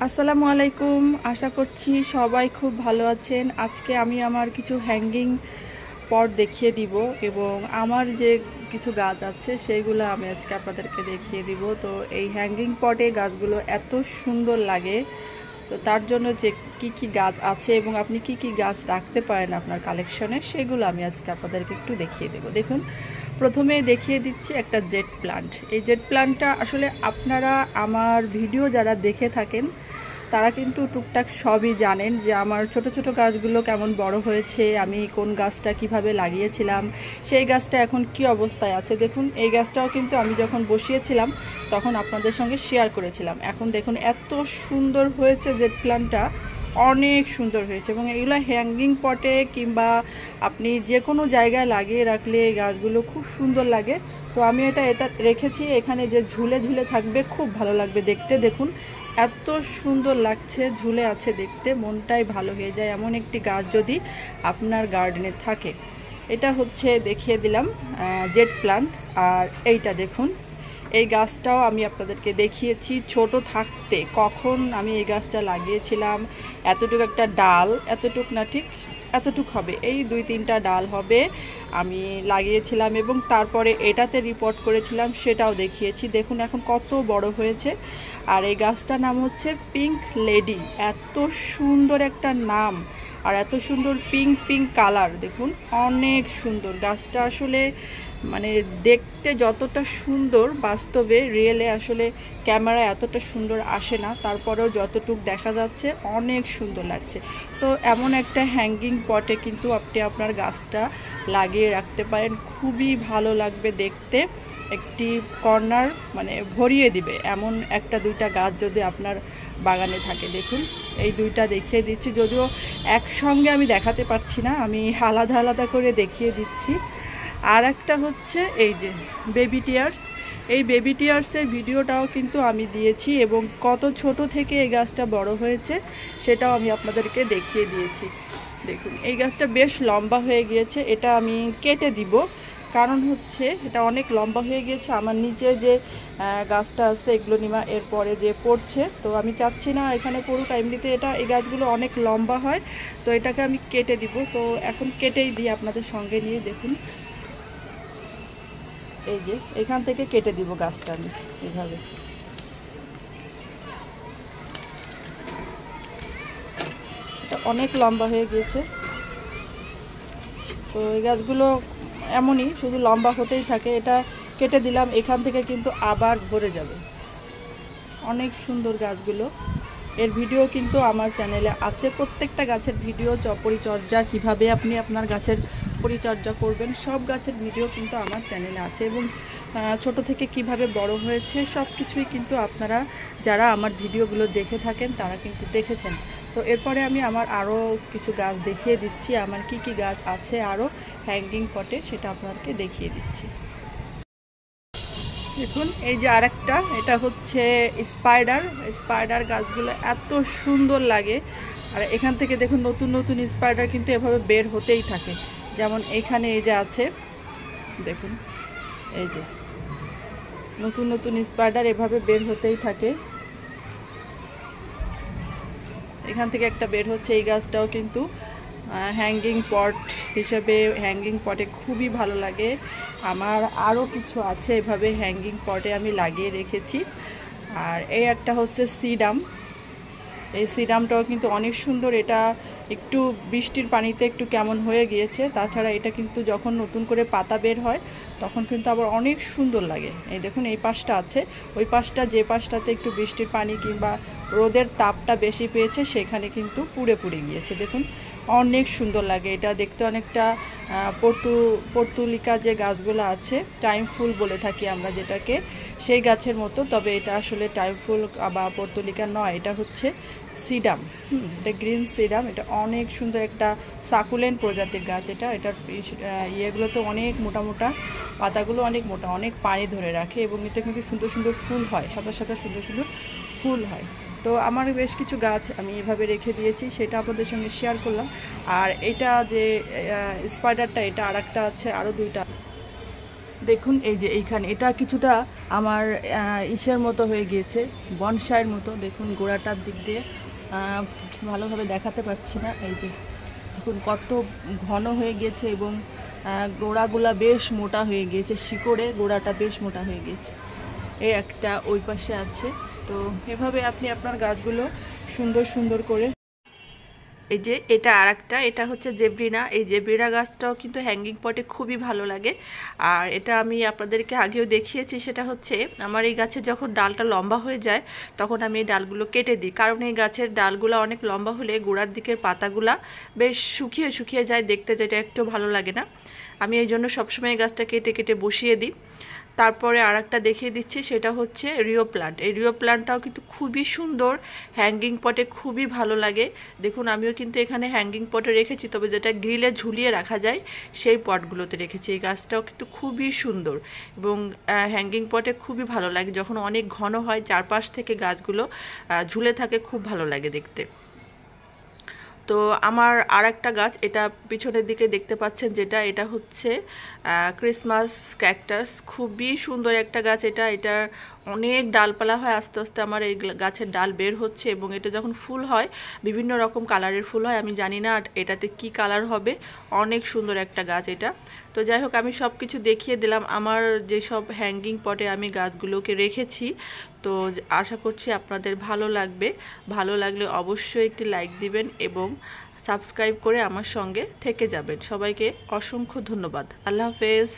আসসালামু আলাইকুম। আশা করছি সবাই খুব ভালো আছেন। আজকে আমি আমার কিছু হ্যাঙ্গিং পট দেখিয়ে দিব এবং আমার যে কিছু গাছ আছে সেইগুলো আমি আজকে আপনাদেরকে দেখিয়ে দিব। তো এই হ্যাঙ্গিং পটে গাছগুলো এত সুন্দর লাগে, তো তার জন্য যে কি কি গাছ আছে এবং আপনি কি কি গাছ রাখতে পারেন আপনার কালেকশনে, সেগুলো আমি আজকে আপনাদেরকে একটু দেখিয়ে দেব। দেখুন, প্রথমে দেখিয়ে দিচ্ছি একটা জেট প্লান্ট। এই জেট প্লান্টটা আসলে আপনারা আমার ভিডিও যারা দেখে থাকেন তারা কিন্তু টুকটাক সবই জানেন যে আমার ছোট ছোট গাছগুলো কেমন বড় হয়েছে, আমি কোন গাছটা কিভাবে লাগিয়েছিলাম, সেই গাছটা এখন কি অবস্থায় আছে। দেখুন, এই গাছটাও কিন্তু আমি যখন বসিয়েছিলাম তখন আপনাদের সঙ্গে শেয়ার করেছিলাম। এখন দেখুন এত সুন্দর হয়েছে, জেট প্লান্টটা অনেক সুন্দর হয়েছে এবং এগুলো হ্যাঙ্গিং পটে কিংবা আপনি যে কোনো জায়গায় লাগিয়ে রাখলে এই গাছগুলো খুব সুন্দর লাগে। তো আমি এটা রেখেছি এখানে, যে ঝুলে ঝুলে থাকবে, খুব ভালো লাগবে দেখতে। দেখুন এত সুন্দর লাগছে, ঝুলে আছে, দেখতে মনটাই ভালো হয়ে যায় এমন একটি গাছ যদি আপনার গার্ডেনে থাকে। এটা হচ্ছে দেখিয়ে দিলাম জেট প্লান্ট। আর এইটা দেখুন, এই গাছটাও আমি আপনাদেরকে দেখিয়েছি ছোট থাকতে কখন আমি এই গাছটা লাগিয়েছিলাম। এতটুকু একটা ডাল, এতটুক না, ঠিক এতটুক হবে, এই 2-3টা ডাল হবে আমি লাগিয়েছিলাম এবং তারপরে এটাতে রিপোর্ট করেছিলাম, সেটাও দেখিয়েছি। দেখুন এখন কত বড় হয়েছে। আর এই গাছটার নাম হচ্ছে পিঙ্ক লেডি। এত সুন্দর একটা নাম আর এত সুন্দর পিঙ্ক পিঙ্ক কালার, দেখুন অনেক সুন্দর গাছটা। আসলে মানে দেখতে যতটা সুন্দর, বাস্তবে রিয়েলে আসলে ক্যামেরায় এতটা সুন্দর আসে না, তারপরেও যতটুকু দেখা যাচ্ছে অনেক সুন্দর লাগছে। তো এমন একটা হ্যাঙ্গিং পটে কিন্তু আপনি আপনার গাছটা লাগিয়ে রাখতে পারেন, খুবই ভালো লাগবে দেখতে। একটি কর্নার মানে ভরিয়ে দিবে এমন 1-2টা গাছ যদি আপনার বাগানে থাকে। দেখুন এই 2টা দেখিয়ে দিচ্ছি, যদিও একসঙ্গে আমি দেখাতে পারছি না, আমি আলাদা আলাদা করে দেখিয়ে দিচ্ছি। আর একটা হচ্ছে এই যে বেবি টিয়ার্স। এই বেবি টিয়ার্সের ভিডিওটাও কিন্তু আমি দিয়েছি এবং কত ছোট থেকে এই গাছটা বড় হয়েছে সেটাও আমি আপনাদেরকে দেখিয়ে দিয়েছি। দেখুন এই গাছটা বেশ লম্বা হয়ে গিয়েছে, এটা আমি কেটে দিব, কারণ হচ্ছে এটা অনেক লম্বা হয়ে গিয়েছে। আমার নিচে যে গাছটা আছে এগ্লোনিমা, এরপরে যে পড়ছে, তো আমি চাচ্ছি না এখানে পড়ুক। এমনিতে এটা এই গাছগুলো অনেক লম্বা হয়, তো এটাকে আমি কেটে দিব। তো এখন কেটেই দিই আপনাদের সঙ্গে নিয়ে। দেখুন এই যে এখান থেকে কেটে দিব গাছটা আমি এইভাবে। এটা অনেক লম্বা হয়ে গিয়েছে, তো এই গাছগুলো এমনই শুধু লম্বা হতেই থাকে। এটা কেটে দিলাম, এখান থেকে কিন্তু আবার ভরে যাবে। অনেক সুন্দর গাছগুলো, এর ভিডিও কিন্তু আমার চ্যানেলে আছে। প্রত্যেকটা গাছের ভিডিও, পরিচর্যা, কিভাবে আপনি আপনার গাছের পরিচর্যা করবেন, সব গাছের ভিডিও কিন্তু আমার চ্যানেলে আছে এবং ছোট থেকে কিভাবে বড় হয়েছে সব কিছুই কিন্তু আপনারা যারা আমার ভিডিওগুলো দেখে থাকেন তারা কিন্তু দেখেছেন। তো এরপরে আমি আমার আরও কিছু গাছ দেখিয়ে দিচ্ছি, আমার কি কি গাছ আছে আরও হ্যাঙ্গিং পটে, সেটা আপনাদেরকে দেখিয়ে দিচ্ছি। দেখুন এই যে আরেকটা, এটা হচ্ছে স্পাইডার। স্পাইডার গাছগুলো এত সুন্দর লাগে। আর এখান থেকে দেখুন নতুন নতুন স্পাইডার কিন্তু এভাবে বের হতেই থাকে। যেমন এখানে এই যে আছে, দেখুন এই যে নতুন নতুন স্পাইডার এভাবে বের হতেই থাকে। এখান থেকে একটা বের হচ্ছে। এই গাছটাও কিন্তু হ্যাঙ্গিং পট হিসেবে, হ্যাঙ্গিং পটে খুবই ভালো লাগে আমার। আরও কিছু আছে এভাবে হ্যাঙ্গিং পটে আমি লাগিয়ে রেখেছি। আর এই একটা হচ্ছে সিডাম। এই সিডামটাও কিন্তু অনেক সুন্দর। এটা একটু বৃষ্টির পানিতে একটু কেমন হয়ে গিয়েছে, তাছাড়া এটা কিন্তু যখন নতুন করে পাতা বের হয় তখন কিন্তু আবার অনেক সুন্দর লাগে। এই দেখুন এই পাশটা আছে, ওই পাশটা যে পাশটাতে একটু বৃষ্টির পানি কিংবা রোদের তাপটা বেশি পেয়েছে সেখানে কিন্তু পুড়ে পুড়ে গিয়েছে। দেখুন অনেক সুন্দর লাগে এটা দেখতে, অনেকটা পর্তুলিকা যে গাছগুলো আছে, টাইম ফুল বলে থাকি আমরা যেটাকে, সেই গাছের মতো। তবে এটা আসলে টাইম ফুল বা পর্তুলিকা নয়, এটা হচ্ছে সিডাম। এটা গ্রিন সিডাম। এটা অনেক সুন্দর একটা সাকুলেন্ট প্রজাতির গাছ। এটার ইয়েগুলো তো অনেক মোটা মোটা, পাতাগুলো অনেক মোটা, অনেক পানি ধরে রাখে এবং এটা কিন্তু সুন্দর সুন্দর ফুল হয়, সাথে সাথে সুন্দর সুন্দর ফুল হয়। তো আমার বেশ কিছু গাছ আমি এভাবে রেখে দিয়েছি, সেটা আপনাদের সঙ্গে শেয়ার করলাম। আর এটা যে স্পাইডারটা, এটা আরেকটা আছে, আরও 2টা। দেখুন এই যে এইখানে এটা কিছুটা আমার ইসের মতো হয়ে গিয়েছে, বনসাইয়ের মতো। দেখুন গোড়াটার দিক দিয়ে ভালোভাবে দেখাতে পারছি না। এই যে দেখুন কত ঘন হয়ে গিয়েছে এবং গোড়াগুলা বেশ মোটা হয়ে গিয়েছে, শিকড়ে গোড়াটা বেশ মোটা হয়ে গিয়েছে। এই একটা ওই পাশে আছে। তো এভাবে আপনি আপনার গাছগুলো সুন্দর সুন্দর করে। এই যে এটা আর একটা, এটা হচ্ছে জেব্রিনা। এই জেব্রিনা গাছটাও কিন্তু হ্যাঙ্গিং পটে খুবই ভালো লাগে। আর এটা আমি আপনাদেরকে আগেও দেখিয়েছি, সেটা হচ্ছে আমার এই গাছের যখন ডালটা লম্বা হয়ে যায় তখন আমি এই ডালগুলো কেটে দিই, কারণ এই গাছের ডালগুলো অনেক লম্বা হলে গোড়ার দিকের পাতাগুলা বেশ শুকিয়ে শুকিয়ে যায়, দেখতে যেটা একটু ভালো লাগে না। আমি এই জন্য সবসময় এই গাছটা কেটে কেটে বসিয়ে দিই। তারপরে আর একটা দেখিয়ে দিচ্ছি, সেটা হচ্ছে রিও প্লান্ট। এই রিও প্লান্টটাও কিন্তু খুবই সুন্দর, হ্যাঙ্গিং পটে খুবই ভালো লাগে। দেখুন আমিও কিন্তু এখানে হ্যাঙ্গিং পটে রেখেছি, তবে যেটা গ্রিলে ঝুলিয়ে রাখা যায় সেই পটগুলোতে রেখেছি। এই গাছটাও কিন্তু খুবই সুন্দর এবং হ্যাঙ্গিং পটে খুবই ভালো লাগে। যখন অনেক ঘন হয় চারপাশ থেকে গাছগুলো ঝুলে থাকে, খুব ভালো লাগে দেখতে। তো আমার আর একটা গাছ, এটা পিছনের দিকে দেখতে পাচ্ছেন যেটা, এটা হচ্ছে ক্রিসমাস ক্যাকটাস। খুবই সুন্দর একটা গাছ এটা। এটার অনেক ডালপালা হয়, আস্তে আস্তে আমার এই গাছের ডাল বের হচ্ছে এবং এটা যখন ফুল হয় বিভিন্ন রকম কালারের ফুল হয়। আমি জানি না এটাতে কি কালার হবে, অনেক সুন্দর একটা গাছ এটা। তো যাই হোক, আমি সব কিছু দেখিয়ে দিলাম আমার যেসব হ্যাঙ্গিং পটে আমি গাছগুলোকে রেখেছি। তো আশা করছি আপনাদের ভালো লাগবে। ভালো লাগলে অবশ্যই একটি লাইক দিবেন এবং সাবস্ক্রাইব করে আমার সঙ্গে থেকে যাবেন। সবাইকে অসংখ্য ধন্যবাদ। আল্লাহ হাফেজ।